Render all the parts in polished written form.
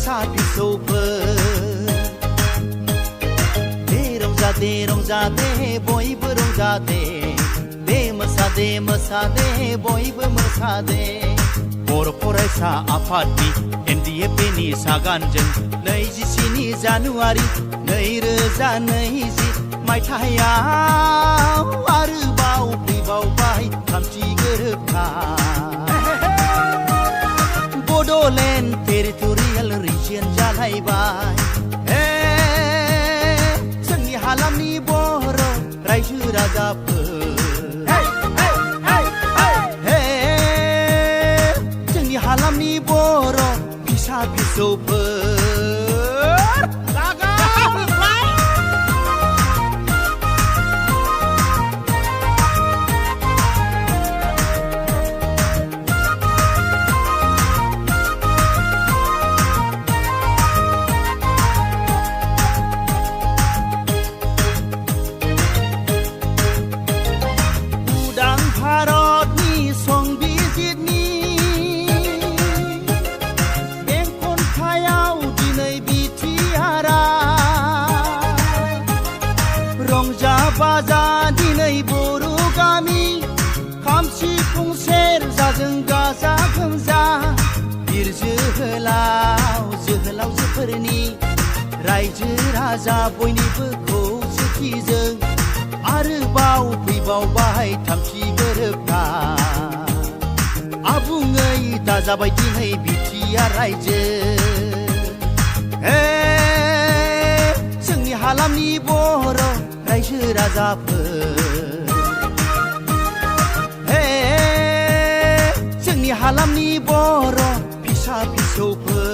फिसा फिसौफोर दे रंजादे बयबो रंजादे दे मोसादे बयबो मोसादे बर' फरायसा आफादनि NDFB-नि सागानजों 27 जानुवारि 2020 मायथाइयाव आरोबाव फैबावबाय थामथि गोरोबथा बड'लेण्ड टेरिटरियेल रिजियन जालायबाय जोंनि हालामनि बर' रायजो राजाफोर जोंनि हालामनि बर' फिसा फिसौफोर रंजा बाजा दिनै बर' गामि खाम सिफुं सेरजाजों गाजा गोमजा बिर जोहोलावजोफोरनि रायजो राजा बयनिबो खौसेथिजों आरोबाव फैबावबाय थामथि गोरोबथा आबुङै दाजाबाय दिनै बिटिआर रायजो जोंनि हालामनि बर' रायजो राजाफोर जोंनि हालामनि बर' फिसा फिसौफोर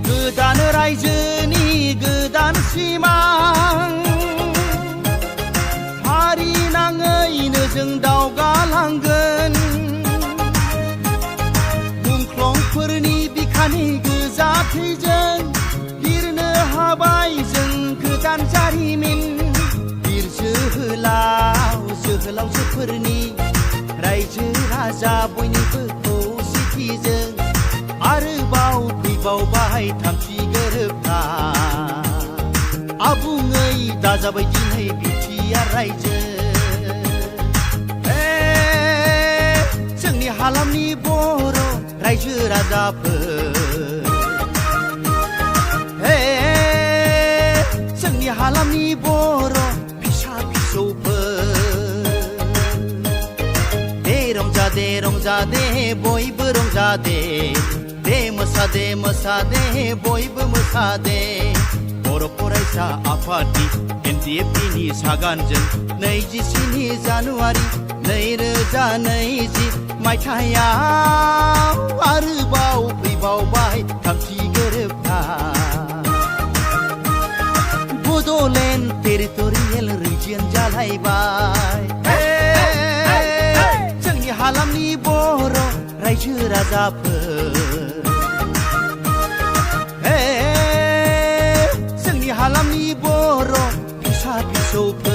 गोदान रायजोनि गोदान सिमां हारि नाङैनो जों दावगालांगोन मुंख्लंफोरनि बिखानि गोजा थैजों लिरनो हाबाय जों गोदान जारिमिन बिर जोहोलावजोफोरनि रायजो राजा बयनिबो खौसेथिजों आरोबाव फैबावबाय थामथि गोरोबथा आबुङै दाजाबाय दिनै बिटिआर रायजो जोंनि हालामनि बर' रायजो राजाफोर जोंनि हालामनि बर' फिसा फिसौफोर रंजादे बयबो रंजादे दे मोसादे बयबो मोसादे बर' फरायसा आफादनि NDFB-नि सागानजों 27 जानुवारि 2020 मायथाइयाव आरोबाव फैबावबाय थामथि गोरोबथा बड'लेण्ड टेरिटरियेल रिजियन जालायबाय जोंनि हालामनि बर' रायजो राजाफोर जोंनि हालामनि बर' फिसा फिसौफोर